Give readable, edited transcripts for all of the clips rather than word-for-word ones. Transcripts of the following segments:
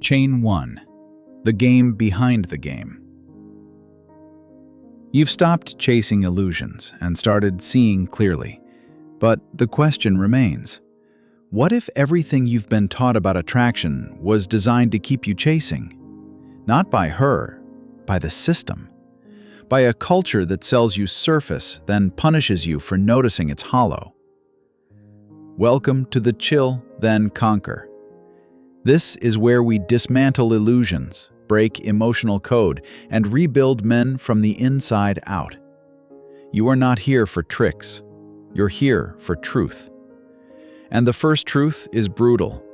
Chain 1. The game behind the game. You've stopped chasing illusions and started seeing clearly. But the question remains. What if everything you've been taught about attraction was designed to keep you chasing? Not by her, by the system. By a culture that sells you surface, then punishes you for noticing it's hollow. Welcome to the Chill, Then Conquer. This is where we dismantle illusions, break emotional code, and rebuild men from the inside out. You are not here for tricks. You're here for truth. And the first truth is brutal.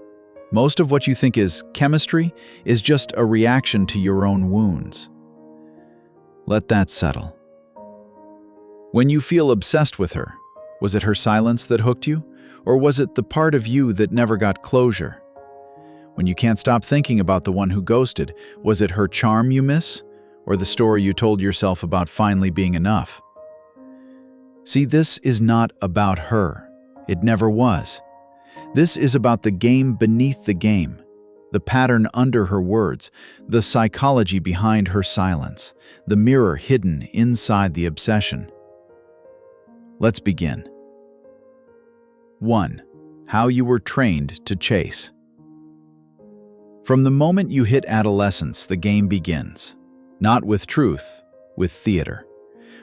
Most of what you think is chemistry is just a reaction to your own wounds. Let that settle. When you feel obsessed with her, was it her silence that hooked you? Or was it the part of you that never got closure? When you can't stop thinking about the one who ghosted, was it her charm you miss? Or the story you told yourself about finally being enough? See, this is not about her. It never was. This is about the game beneath the game, the pattern under her words, the psychology behind her silence, the mirror hidden inside the obsession. Let's begin. 1. How you were trained to chase. From the moment you hit adolescence, the game begins. Not with truth, with theater.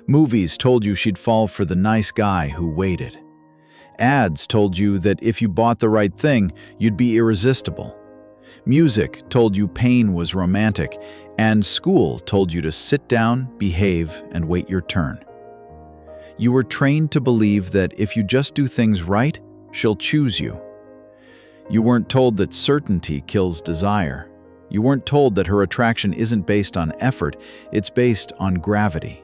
Movies told you she'd fall for the nice guy who waited. Ads told you that if you bought the right thing, you'd be irresistible. Music told you pain was romantic, and school told you to sit down, behave, and wait your turn. You were trained to believe that if you just do things right, she'll choose you. You weren't told that certainty kills desire. You weren't told that her attraction isn't based on effort, it's based on gravity.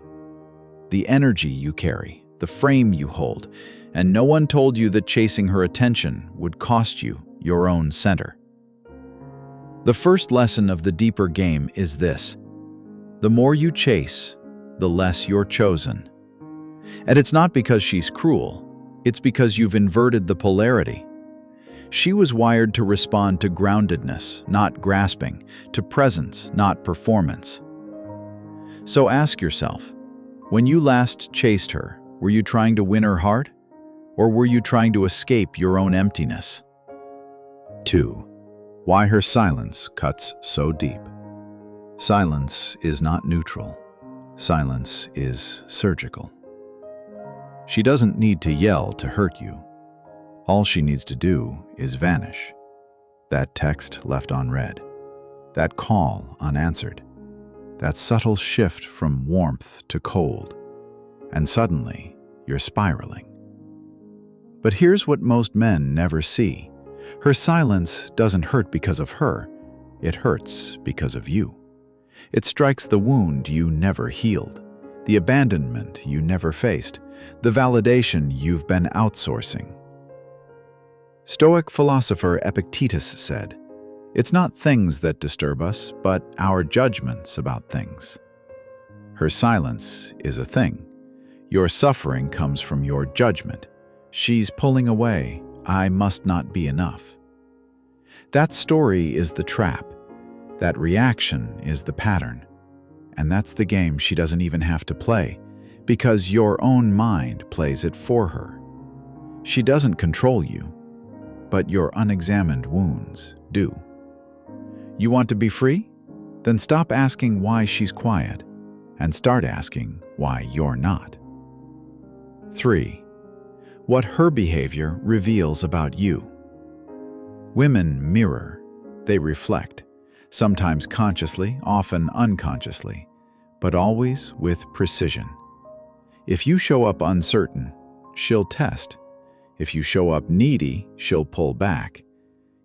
The energy you carry, the frame you hold, and no one told you that chasing her attention would cost you your own center. The first lesson of the deeper game is this: the more you chase, the less you're chosen. And it's not because she's cruel, it's because you've inverted the polarity. She was wired to respond to groundedness, not grasping, to presence, not performance. So ask yourself, when you last chased her, were you trying to win her heart? Or were you trying to escape your own emptiness? 2. Why her silence cuts so deep. Silence is not neutral. Silence is surgical. She doesn't need to yell to hurt you. All she needs to do is vanish. That text left unread. That call unanswered. That subtle shift from warmth to cold. And suddenly, you're spiraling. But here's what most men never see. Her silence doesn't hurt because of her. It hurts because of you. It strikes the wound you never healed, the abandonment you never faced, the validation you've been outsourcing. Stoic philosopher Epictetus said, "It's not things that disturb us, but our judgments about things." Her silence is a thing. Your suffering comes from your judgment. She's pulling away. I must not be enough. That story is the trap. That reaction is the pattern. And that's the game she doesn't even have to play, because your own mind plays it for her. She doesn't control you, but your unexamined wounds do. You want to be free? Then stop asking why she's quiet and start asking why you're not. 3. What her behavior reveals about you. Women mirror. They reflect, sometimes consciously, often unconsciously, but always with precision. If you show up uncertain, she'll test. If you show up needy, she'll pull back.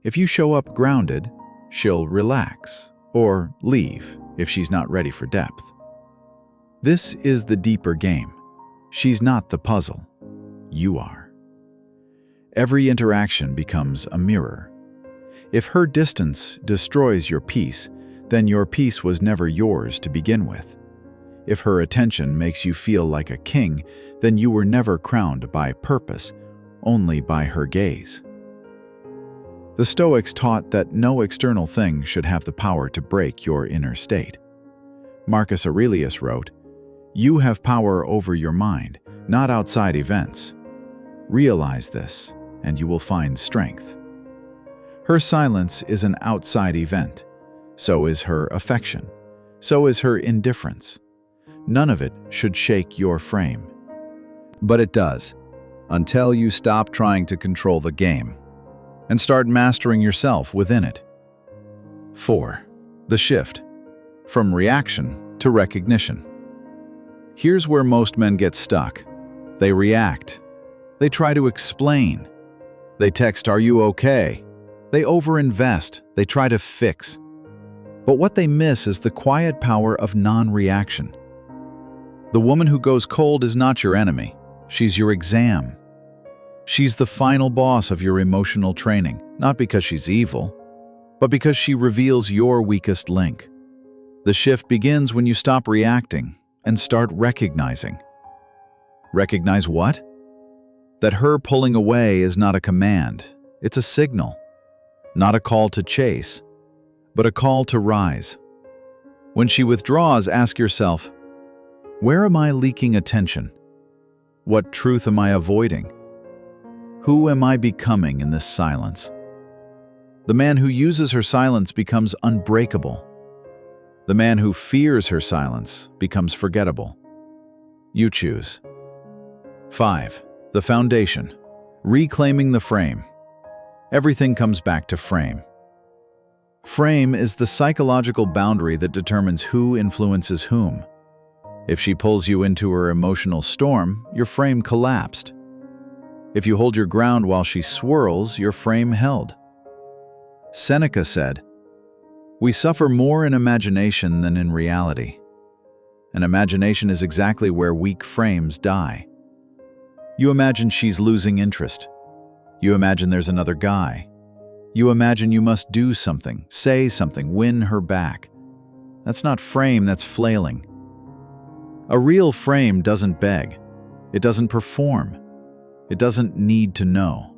If you show up grounded, she'll relax or leave if she's not ready for depth. This is the deeper game. She's not the puzzle. You are. Every interaction becomes a mirror. If her distance destroys your peace, then your peace was never yours to begin with. If her attention makes you feel like a king, then you were never crowned by purpose, only by her gaze. The Stoics taught that no external thing should have the power to break your inner state. Marcus Aurelius wrote, "You have power over your mind, not outside events. Realize this, and you will find strength." Her silence is an outside event. So is her affection. So is her indifference. None of it should shake your frame. But it does, until you stop trying to control the game and start mastering yourself within it. 4. The shift. From reaction to recognition. Here's where most men get stuck. They react. They try to explain. They text, "Are you okay?" They overinvest. They try to fix. But what they miss is the quiet power of non-reaction. The woman who goes cold is not your enemy. She's your exam. She's the final boss of your emotional training, not because she's evil, but because she reveals your weakest link. The shift begins when you stop reacting and start recognizing. Recognize what? That her pulling away is not a command, it's a signal. Not a call to chase, but a call to rise. When she withdraws, ask yourself, where am I leaking attention? What truth am I avoiding? Who am I becoming in this silence? The man who uses her silence becomes unbreakable. The man who fears her silence becomes forgettable. You choose. 5. The foundation. Reclaiming the frame. Everything comes back to frame. Frame is the psychological boundary that determines who influences whom. If she pulls you into her emotional storm, your frame collapsed. If you hold your ground while she swirls, your frame held. Seneca said, "We suffer more in imagination than in reality." And imagination is exactly where weak frames die. You imagine she's losing interest. You imagine there's another guy. You imagine you must do something, say something, win her back. That's not frame, that's flailing. A real frame doesn't beg. It doesn't perform. It doesn't need to know.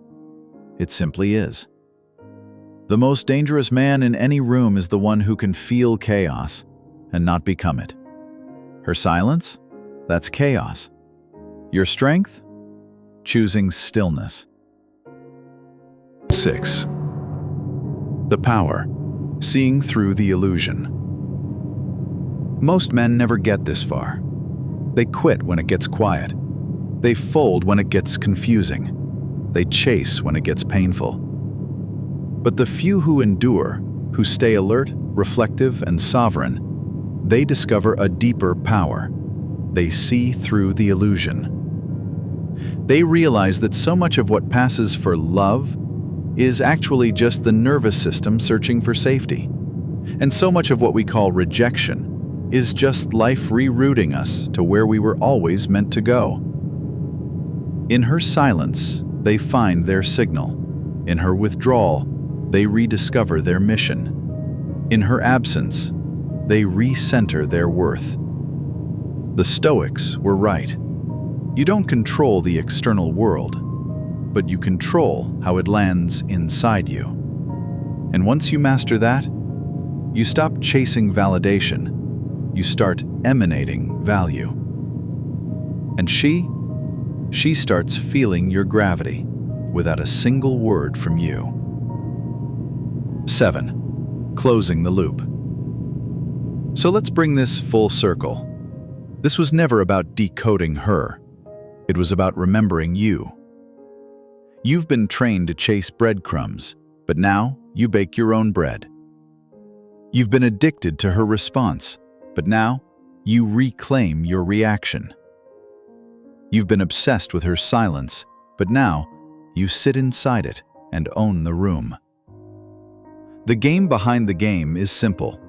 It simply is. The most dangerous man in any room is the one who can feel chaos and not become it. Her silence? That's chaos. Your strength? Choosing stillness. 6. The power. Seeing through the illusion. Most men never get this far. They quit when it gets quiet. They fold when it gets confusing. They chase when it gets painful. But the few who endure, who stay alert, reflective, and sovereign, they discover a deeper power. They see through the illusion. They realize that so much of what passes for love is actually just the nervous system searching for safety. And so much of what we call rejection is just life rerouting us to where we were always meant to go. In her silence, they find their signal. In her withdrawal, they rediscover their mission. In her absence, they recenter their worth. The Stoics were right. You don't control the external world, but you control how it lands inside you. And once you master that, you stop chasing validation. You start emanating value. And she starts feeling your gravity without a single word from you. 7. Closing the loop. So let's bring this full circle. This was never about decoding her. It was about remembering you. You've been trained to chase breadcrumbs, but now you bake your own bread. You've been addicted to her response, but now you reclaim your reaction. You've been obsessed with her silence, but now you sit inside it and own the room. The game behind the game is simple.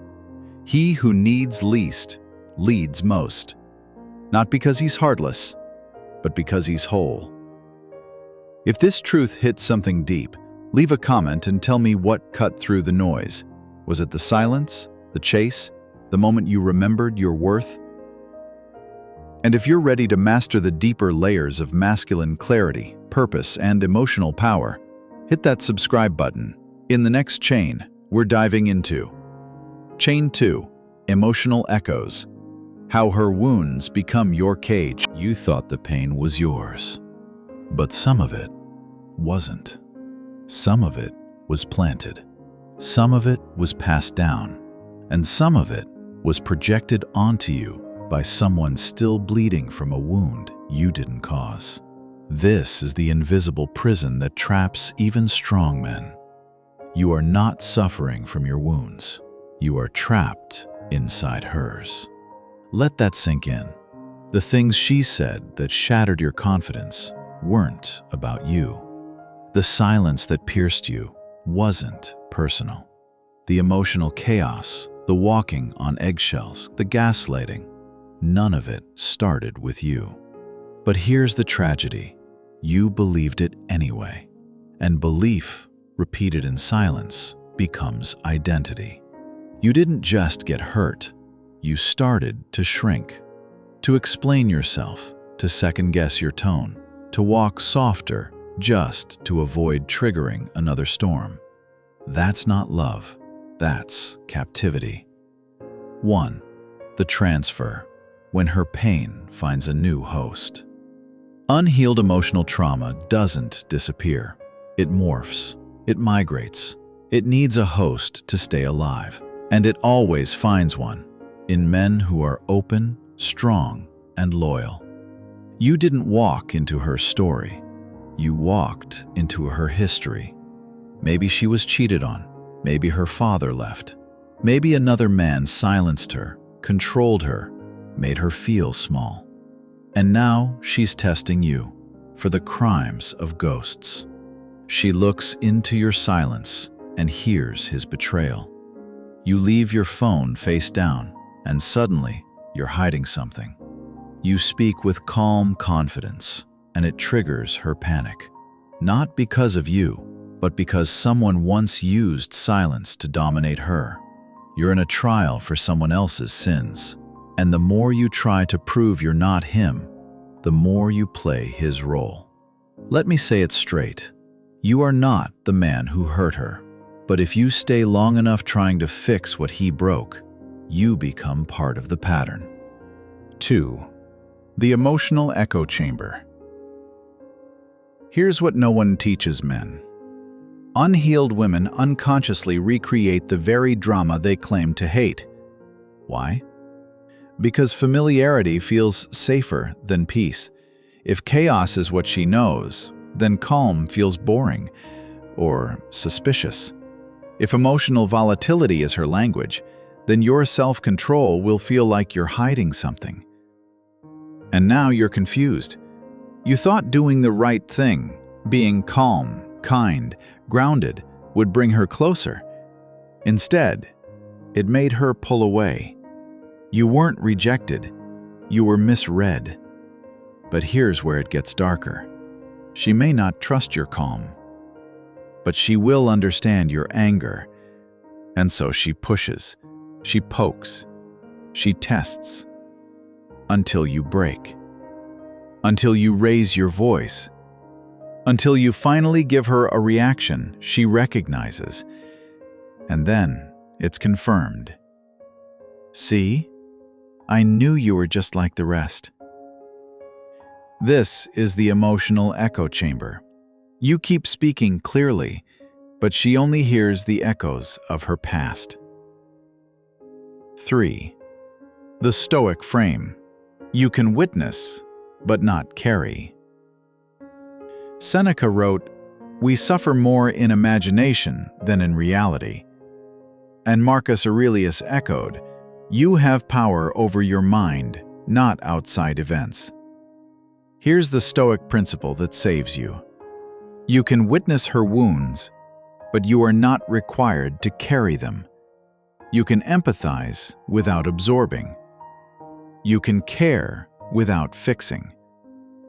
He who needs least leads most. Not because he's heartless, but because he's whole. If this truth hits something deep, leave a comment and tell me what cut through the noise. Was it the silence, the chase, the moment you remembered your worth? And if you're ready to master the deeper layers of masculine clarity, purpose, and emotional power, hit that subscribe button In the next chain, we're diving into Chain 2, Emotional Echoes. How her wounds become your cage. You thought the pain was yours, but some of it wasn't. Some of it was planted. Some of it was passed down. And some of it was projected onto you by someone still bleeding from a wound you didn't cause. This is the invisible prison that traps even strong men. You are not suffering from your wounds. You are trapped inside hers. Let that sink in. The things she said that shattered your confidence weren't about you. The silence that pierced you wasn't personal. The emotional chaos, the walking on eggshells, the gaslighting, none of it started with you. But here's the tragedy. You believed it anyway. And belief, repeated in silence, becomes identity. You didn't just get hurt. You started to shrink, to explain yourself, to second-guess your tone, to walk softer just to avoid triggering another storm. That's not love. That's captivity. 1. The transfer, when her pain finds a new host. Unhealed emotional trauma doesn't disappear. It morphs. It migrates. It needs a host to stay alive. And it always finds one in men who are open, strong, and loyal. You didn't walk into her story. You walked into her history. Maybe she was cheated on. Maybe her father left. Maybe another man silenced her, controlled her, made her feel small. And now she's testing you for the crimes of ghosts. She looks into your silence and hears his betrayal. You leave your phone face down, and suddenly you're hiding something. You speak with calm confidence, and it triggers her panic. Not because of you, but because someone once used silence to dominate her. You're in a trial for someone else's sins, and the more you try to prove you're not him, the more you play his role. Let me say it straight. You are not the man who hurt her, but if you stay long enough trying to fix what he broke, you become part of the pattern. 2. The emotional echo chamber. Here's what no one teaches men. Unhealed women unconsciously recreate the very drama they claim to hate. Why? Because familiarity feels safer than peace. If chaos is what she knows, then calm feels boring or suspicious. If emotional volatility is her language, then your self-control will feel like you're hiding something. And now you're confused. You thought doing the right thing, being calm, kind, grounded, would bring her closer. Instead, it made her pull away. You weren't rejected, you were misread. But here's where it gets darker. She may not trust your calm, but she will understand your anger. And so she pushes, she pokes, she tests, until you break, until you raise your voice, until you finally give her a reaction she recognizes. And then it's confirmed. See? I knew you were just like the rest. This is the emotional echo chamber. You keep speaking clearly, but she only hears the echoes of her past. 3. The stoic frame. You can witness, but not carry. Seneca wrote, "We suffer more in imagination than in reality." And Marcus Aurelius echoed, "You have power over your mind, not outside events." Here's the Stoic principle that saves you. You can witness her wounds, but you are not required to carry them. You can empathize without absorbing. You can care without fixing.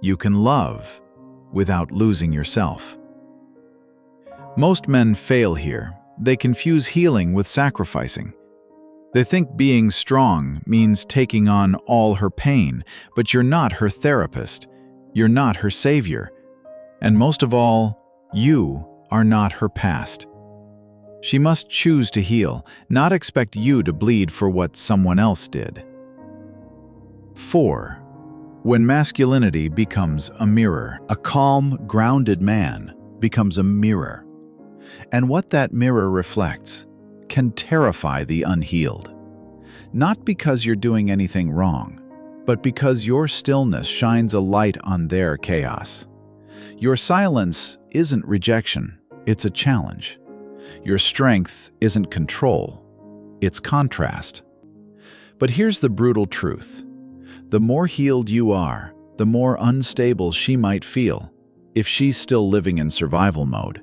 You can love without losing yourself. Most men fail here. They confuse healing with sacrificing. They think being strong means taking on all her pain, but you're not her therapist. You're not her savior. And most of all, you are not her past. She must choose to heal, not expect you to bleed for what someone else did. 4. When masculinity becomes a mirror. A calm, grounded man becomes a mirror. And what that mirror reflects can terrify the unhealed. Not because you're doing anything wrong, but because your stillness shines a light on their chaos. Your silence isn't rejection, it's a challenge. Your strength isn't control, it's contrast. But here's the brutal truth. The more healed you are, the more unstable she might feel if she's still living in survival mode.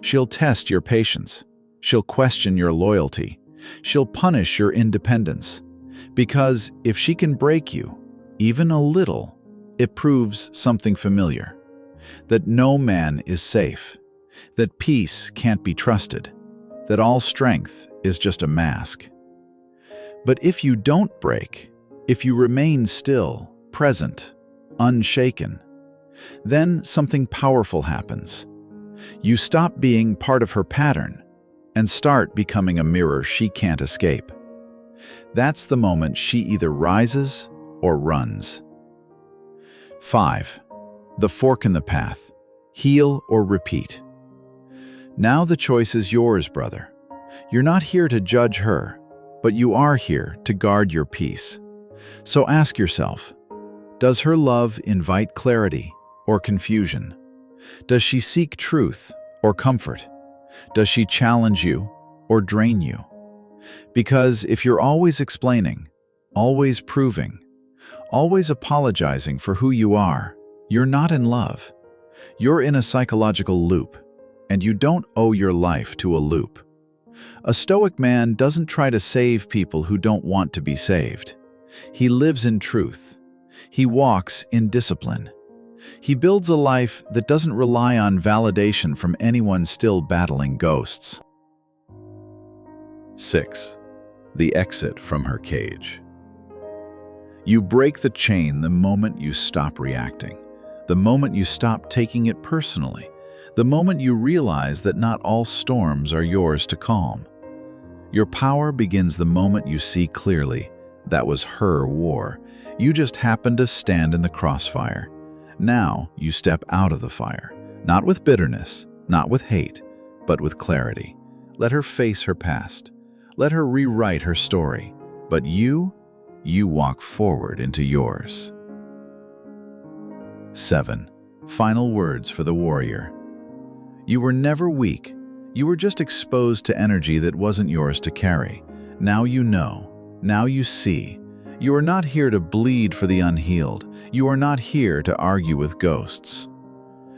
She'll test your patience. She'll question your loyalty. She'll punish your independence. Because if she can break you, even a little, it proves something familiar. That no man is safe. That peace can't be trusted. That all strength is just a mask. But if you don't break, if you remain still, present, unshaken, then something powerful happens. You stop being part of her pattern and start becoming a mirror she can't escape. That's the moment she either rises or runs. 5. The fork in the path. Heal or repeat. Now the choice is yours, brother. You're not here to judge her, but you are here to guard your peace. So ask yourself, does her love invite clarity or confusion? Does she seek truth or comfort? Does she challenge you or drain you? Because if you're always explaining, always proving, always apologizing for who you are, you're not in love. You're in a psychological loop, and you don't owe your life to a loop. A stoic man doesn't try to save people who don't want to be saved. He lives in truth. He walks in discipline. He builds a life that doesn't rely on validation from anyone still battling ghosts. 6. The exit from her cage. You break the chain the moment you stop reacting, the moment you stop taking it personally, the moment you realize that not all storms are yours to calm. Your power begins the moment you see clearly that was her war. You just happened to stand in the crossfire. Now you step out of the fire, not with bitterness, not with hate, but with clarity. Let her face her past. Let her rewrite her story. But you walk forward into yours. 7. Final words for the warrior. You were never weak. You were just exposed to energy that wasn't yours to carry. Now you know. Now you see. You are not here to bleed for the unhealed. You are not here to argue with ghosts.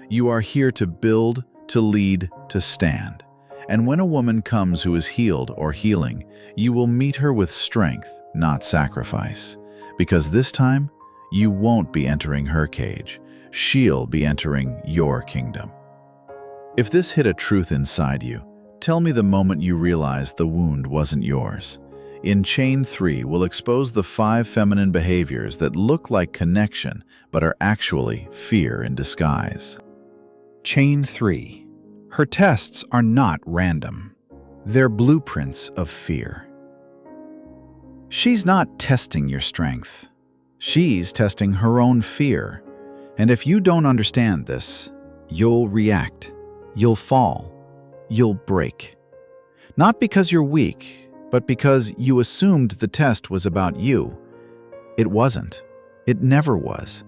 You are here to build, to lead, to stand. And when a woman comes who is healed or healing, you will meet her with strength, not sacrifice. Because this time, you won't be entering her cage. She'll be entering your kingdom. If this hit a truth inside you, tell me the moment you realized the wound wasn't yours. In Chain 3, we'll expose the 5 feminine behaviors that look like connection but are actually fear in disguise. Chain 3. Her tests are not random. They're blueprints of fear. She's not testing your strength. She's testing her own fear. And if you don't understand this, you'll react. You'll fall. You'll break. Not because you're weak, but because you assumed the test was about you. It wasn't. It never was.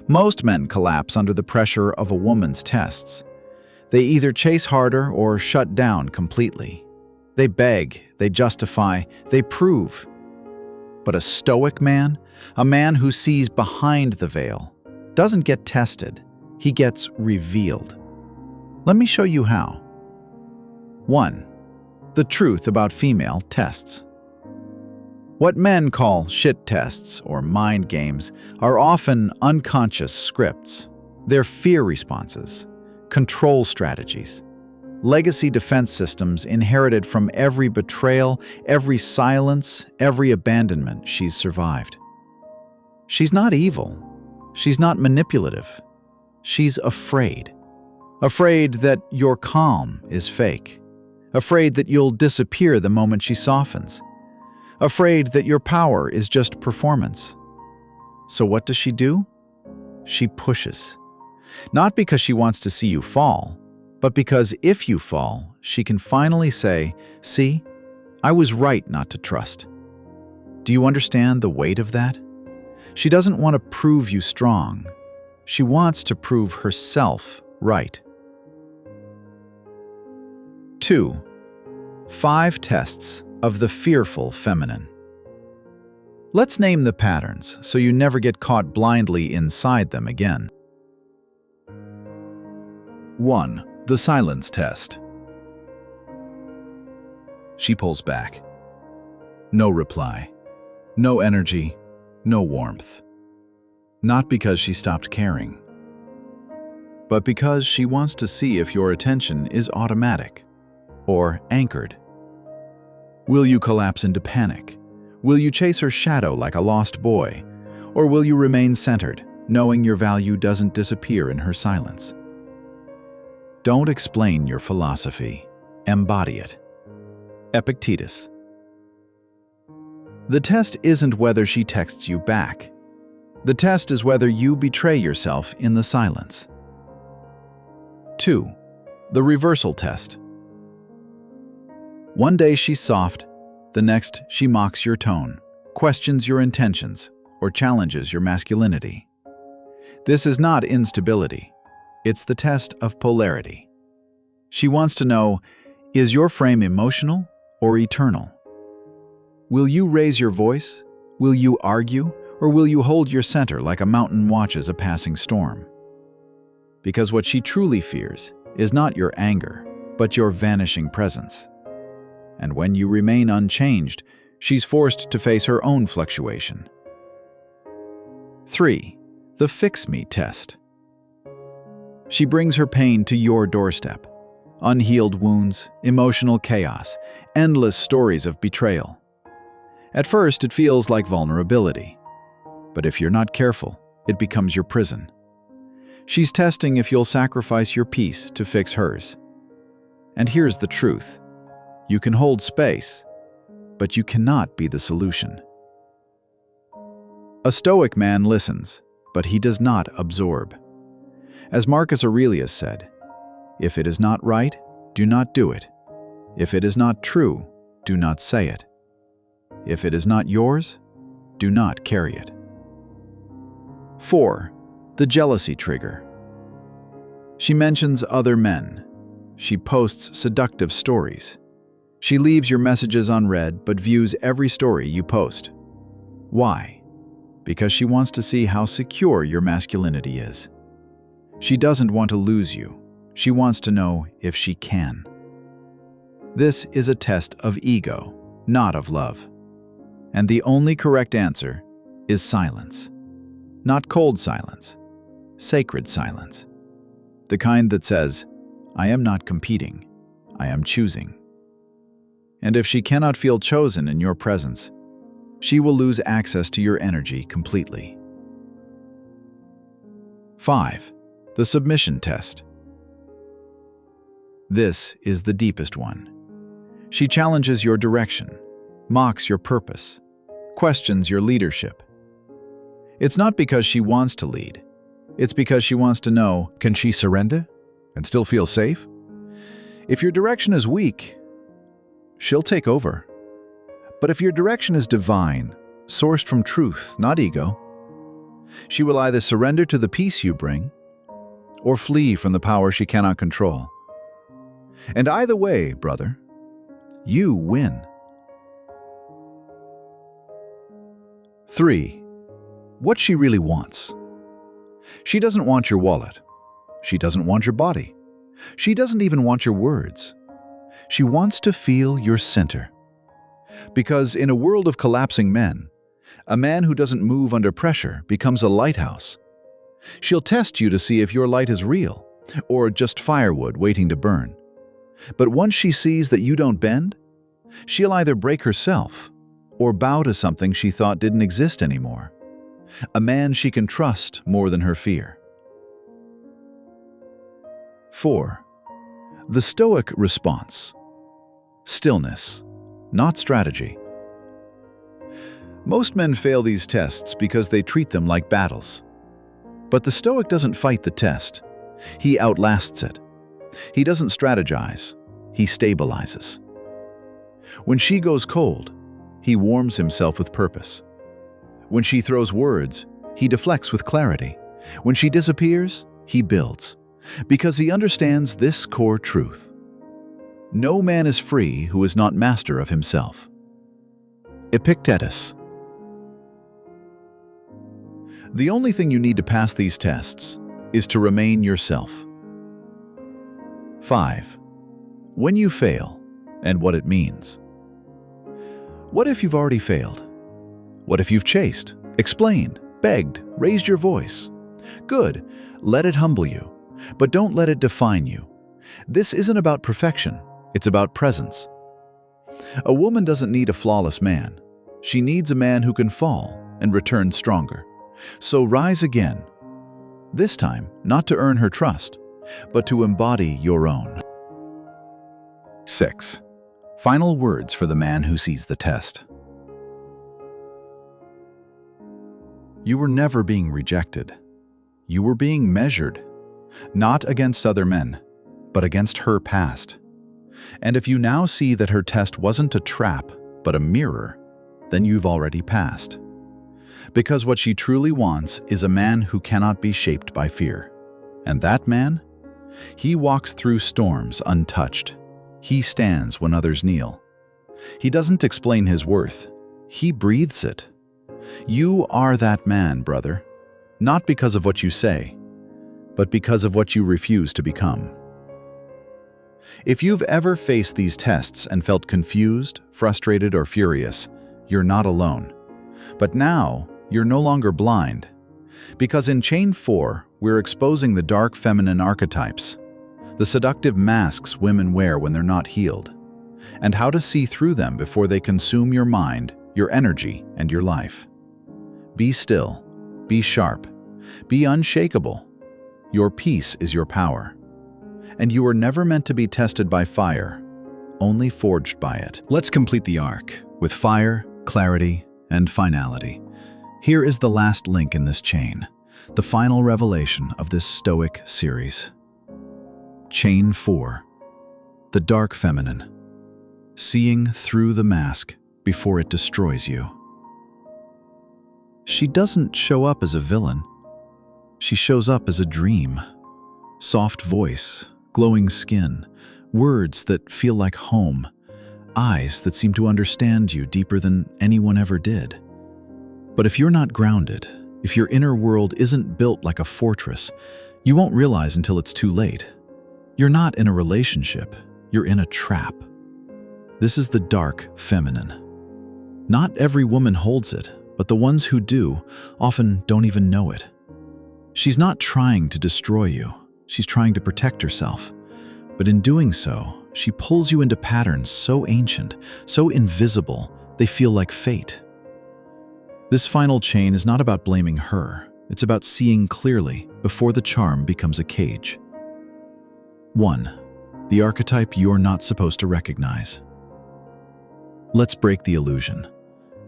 Most men collapse under the pressure of a woman's tests. They either chase harder or shut down completely. They beg, they justify, they prove. But a stoic man, a man who sees behind the veil, doesn't get tested. He gets revealed. Let me show you how. 1. The truth about female tests. What men call shit tests or mind games are often unconscious scripts. They're fear responses, control strategies, legacy defense systems inherited from every betrayal, every silence, every abandonment she's survived. She's not evil. She's not manipulative. She's afraid. Afraid that your calm is fake. afraid that you'll disappear the moment she softens, afraid that your power is just performance. So what does she do? She pushes. Not because she wants to see you fall, but because if you fall, she can finally say, "See, I was right not to trust." Do you understand the weight of that? She doesn't want to prove you strong. She wants to prove herself right. 2. 5 tests of the fearful feminine. Let's name the patterns so you never get caught blindly inside them again. 1. The silence test. She pulls back. No reply. No energy. No warmth. Not because she stopped caring, but because she wants to see if your attention is automatic or anchored. Will you collapse into panic? Will you chase her shadow like a lost boy? Or will you remain centered, knowing your value doesn't disappear in her silence? Don't explain your philosophy. Embody it. Epictetus. The test isn't whether she texts you back. The test is whether you betray yourself in the silence. 2. The reversal test. One day she's soft, the next she mocks your tone, questions your intentions, or challenges your masculinity. This is not instability. It's the test of polarity. She wants to know, is your frame emotional or eternal? Will you raise your voice? Will you argue? Or will you hold your center like a mountain watches a passing storm? Because what she truly fears is not your anger, but your vanishing presence. And when you remain unchanged, she's forced to face her own fluctuation. 3. The fix-me test. She brings her pain to your doorstep. Unhealed wounds, emotional chaos, endless stories of betrayal. At first, it feels like vulnerability. But if you're not careful, it becomes your prison. She's testing if you'll sacrifice your peace to fix hers. And here's the truth. You can hold space, but you cannot be the solution. A stoic man listens, but he does not absorb. As Marcus Aurelius said, "If it is not right, do not do it. If it is not true, do not say it. If it is not yours, do not carry it." 4. The jealousy trigger. She mentions other men. She posts seductive stories. She leaves your messages unread but views every story you post. Why? Because she wants to see how secure your masculinity is. She doesn't want to lose you. She wants to know if she can. This is a test of ego, not of love. And the only correct answer is silence. Not cold silence, sacred silence. The kind that says, "I am not competing, I am choosing." And if she cannot feel chosen in your presence, she will lose access to your energy completely. 5. The submission test. This is the deepest one. She challenges your direction, mocks your purpose, questions your leadership. It's not because she wants to lead. It's because she wants to know, can she surrender and still feel safe? If your direction is weak, she'll take over. But if your direction is divine, sourced from truth, not ego, she will either surrender to the peace you bring or flee from the power she cannot control. And either way, brother, you win. 3. What she really wants. She doesn't want your wallet. She doesn't want your body. She doesn't even want your words. She wants to feel your center. Because in a world of collapsing men, a man who doesn't move under pressure becomes a lighthouse. She'll test you to see if your light is real, or just firewood waiting to burn. But once she sees that you don't bend, she'll either break herself or bow to something she thought didn't exist anymore. A man she can trust more than her fear. 4. The stoic response. Stillness, not strategy. Most men fail these tests because they treat them like battles. But the Stoic doesn't fight the test. He outlasts it. He doesn't strategize. He stabilizes. When she goes cold, he warms himself with purpose. When she throws words, he deflects with clarity. When she disappears, he builds, because he understands this core truth. No man is free who is not master of himself. Epictetus. The only thing you need to pass these tests is to remain yourself. 5. When you fail, and what it means. What if you've already failed? What if you've chased, explained, begged, raised your voice? Good, let it humble you, but don't let it define you. This isn't about perfection, it's about presence. A woman doesn't need a flawless man. She needs a man who can fall and return stronger. So rise again. This time, not to earn her trust, but to embody your own. 6. Final words for the man who sees the test. You were never being rejected. You were being measured, not against other men, but against her past. And if you now see that her test wasn't a trap, but a mirror, then you've already passed. Because what she truly wants is a man who cannot be shaped by fear. And that man? He walks through storms untouched. He stands when others kneel. He doesn't explain his worth. He breathes it. You are that man, brother. Not because of what you say, but because of what you refuse to become. If you've ever faced these tests and felt confused, frustrated, or furious, you're not alone. But now, you're no longer blind. Because in Chain 4, we're exposing the dark feminine archetypes, the seductive masks women wear when they're not healed, and how to see through them before they consume your mind, your energy, and your life. Be still, be sharp, be unshakable. Your peace is your power. And you were never meant to be tested by fire, only forged by it. Let's complete the arc with fire, clarity, and finality. Here is the last link in this chain, the final revelation of this Stoic series. Chain 4. The dark feminine. Seeing through the mask before it destroys you. She doesn't show up as a villain. She shows up as a dream. Soft voice, glowing skin, words that feel like home, eyes that seem to understand you deeper than anyone ever did. But if you're not grounded, if your inner world isn't built like a fortress, you won't realize until it's too late. You're not in a relationship, you're in a trap. This is the dark feminine. Not every woman holds it, but the ones who do often don't even know it. She's not trying to destroy you, she's trying to protect herself. But in doing so, she pulls you into patterns so ancient, so invisible, they feel like fate. This final chain is not about blaming her, it's about seeing clearly before the charm becomes a cage. 1. The archetype you're not supposed to recognize. Let's break the illusion.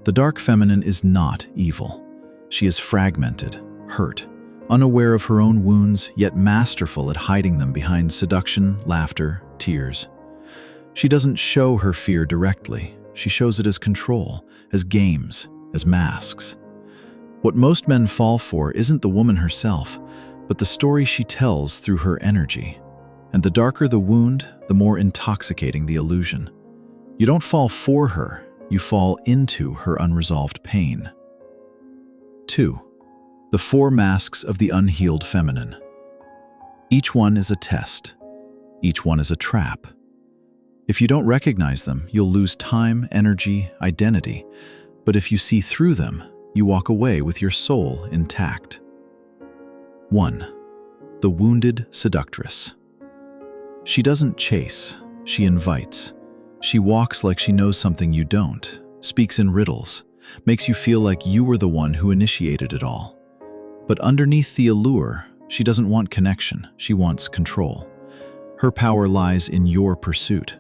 The dark feminine is not evil. She is fragmented, hurt, unaware of her own wounds, yet masterful at hiding them behind seduction, laughter, tears. She doesn't show her fear directly. She shows it as control, as games, as masks. What most men fall for isn't the woman herself, but the story she tells through her energy. And the darker the wound, the more intoxicating the illusion. You don't fall for her, you fall into her unresolved pain. 2. The 4 masks of the unhealed feminine. Each one is a test. Each one is a trap. If you don't recognize them, you'll lose time, energy, identity. But if you see through them, you walk away with your soul intact. 1. The wounded seductress. She doesn't chase, she invites. She walks like she knows something you don't, speaks in riddles, makes you feel like you were the one who initiated it all. But underneath the allure, she doesn't want connection, she wants control. Her power lies in your pursuit.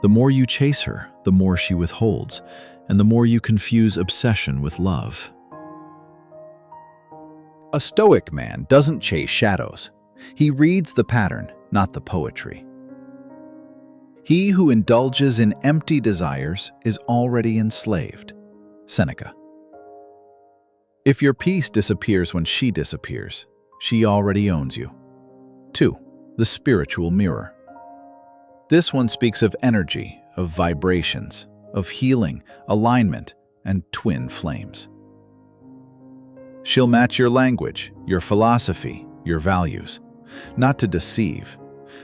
The more you chase her, the more she withholds, and the more you confuse obsession with love. A stoic man doesn't chase shadows. He reads the pattern, not the poetry. He who indulges in empty desires is already enslaved. Seneca. If your peace disappears when she disappears, she already owns you. 2. The spiritual mirror. This one speaks of energy, of vibrations, of healing, alignment, and twin flames. She'll match your language, your philosophy, your values, not to deceive,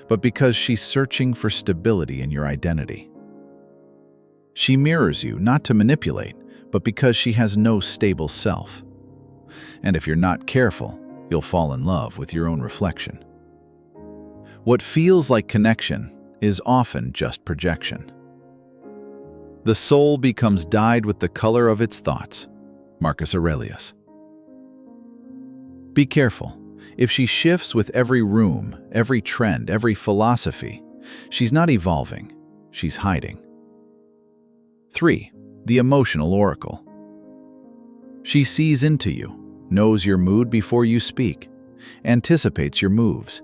but because she's searching for stability in your identity. She mirrors you not to manipulate, but because she has no stable self. And if you're not careful, you'll fall in love with your own reflection. What feels like connection is often just projection. The soul becomes dyed with the color of its thoughts. Marcus Aurelius. Be careful. If she shifts with every room, every trend, every philosophy, she's not evolving, she's hiding. 3. The emotional oracle. She sees into you, knows your mood before you speak, anticipates your moves.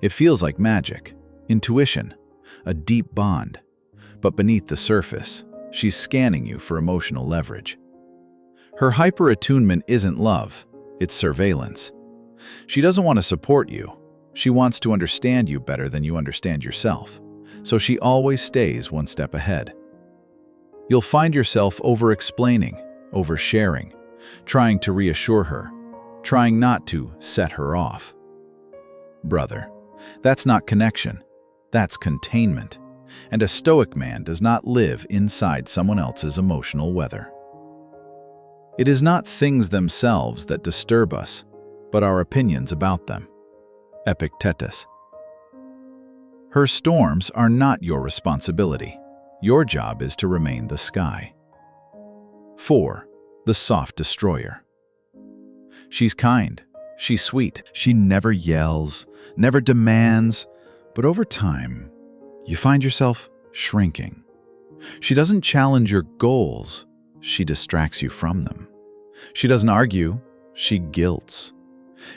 It feels like magic, intuition, a deep bond. But beneath the surface, she's scanning you for emotional leverage. Her hyper-attunement isn't love, it's surveillance. She doesn't want to support you. She wants to understand you better than you understand yourself. So she always stays one step ahead. You'll find yourself over-explaining, over-sharing, trying to reassure her, trying not to set her off. Brother, that's not connection. That's containment. And a stoic man does not live inside someone else's emotional weather. It is not things themselves that disturb us, but our opinions about them. Epictetus. Her storms are not your responsibility. Your job is to remain the sky. 4. The soft destroyer. She's kind. She's sweet. She never yells, never demands, but over time, you find yourself shrinking. She doesn't challenge your goals. She distracts you from them. She doesn't argue. She guilts.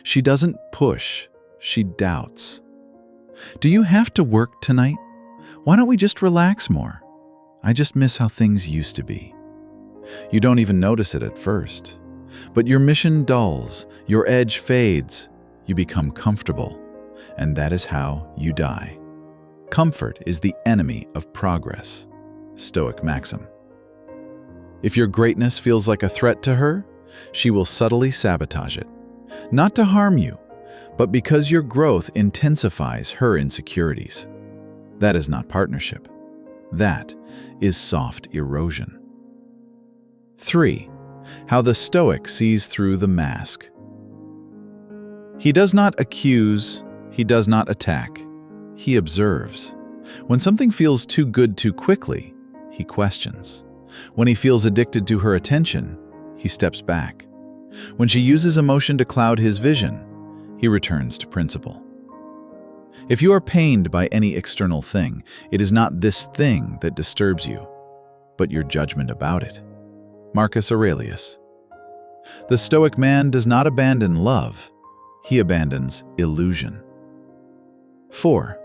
She doesn't push. She doubts. Do you have to work tonight? Why don't we just relax more? I just miss how things used to be. You don't even notice it at first. But your mission dulls, your edge fades, you become comfortable, and that is how you die. Comfort is the enemy of progress. Stoic maxim. If your greatness feels like a threat to her, she will subtly sabotage it. Not to harm you, but because your growth intensifies her insecurities. That is not partnership. That is soft erosion. 3. How the Stoic sees through the mask. He does not accuse, he does not attack, he observes. When something feels too good too quickly, he questions. When he feels addicted to her attention, he steps back. When she uses emotion to cloud his vision, he returns to principle. If you are pained by any external thing, it is not this thing that disturbs you, but your judgment about it. Marcus Aurelius. The Stoic man does not abandon love, he abandons illusion. 4.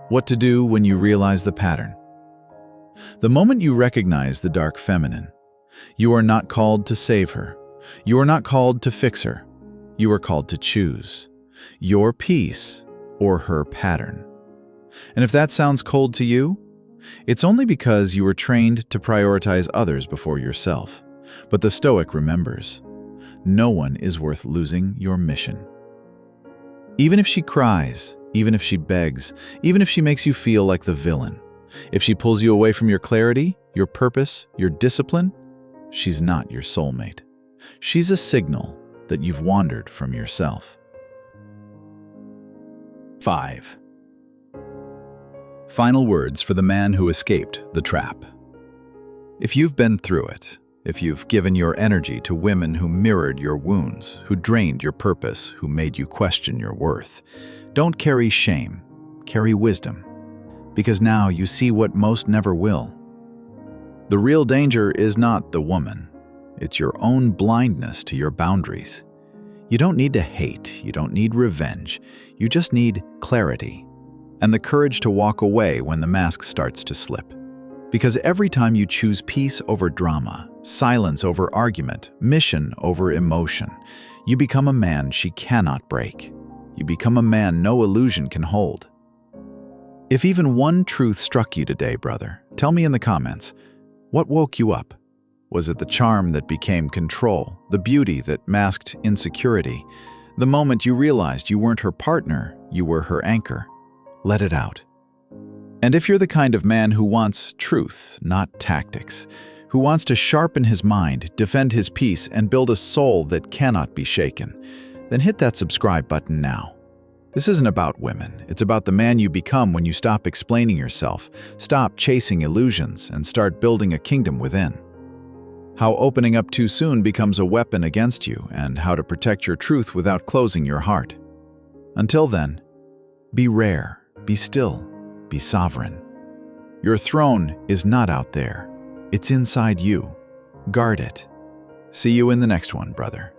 What to do when you realize the pattern. The moment you recognize the dark feminine, you are not called to save her. You are not called to fix her. You are called to choose your peace or her pattern. And if that sounds cold to you, it's only because you were trained to prioritize others before yourself. But the Stoic remembers, no one is worth losing your mission. Even if she cries, even if she begs, even if she makes you feel like the villain, if she pulls you away from your clarity, your purpose, your discipline, she's not your soulmate. She's a signal that you've wandered from yourself. 5. Final words for the man who escaped the trap. If you've been through it, if you've given your energy to women who mirrored your wounds, who drained your purpose, who made you question your worth, don't carry shame, carry wisdom. because now you see what most never will. The real danger is not the woman. It's your own blindness to your boundaries. You don't need to hate, you don't need revenge, you just need clarity and the courage to walk away when the mask starts to slip. Because every time you choose peace over drama, silence over argument, mission over emotion, you become a man she cannot break. You become a man no illusion can hold. If even one truth struck you today, brother, tell me in the comments, what woke you up? Was it the charm that became control, the beauty that masked insecurity, the moment you realized you weren't her partner, you were her anchor? Let it out. And if you're the kind of man who wants truth, not tactics, who wants to sharpen his mind, defend his peace, and build a soul that cannot be shaken, then hit that subscribe button now. This isn't about women. It's about the man you become when you stop explaining yourself, stop chasing illusions, and start building a kingdom within. How opening up too soon becomes a weapon against you, and how to protect your truth without closing your heart. Until then, be rare, be still, be sovereign. Your throne is not out there. It's inside you. Guard it. See you in the next one, brother.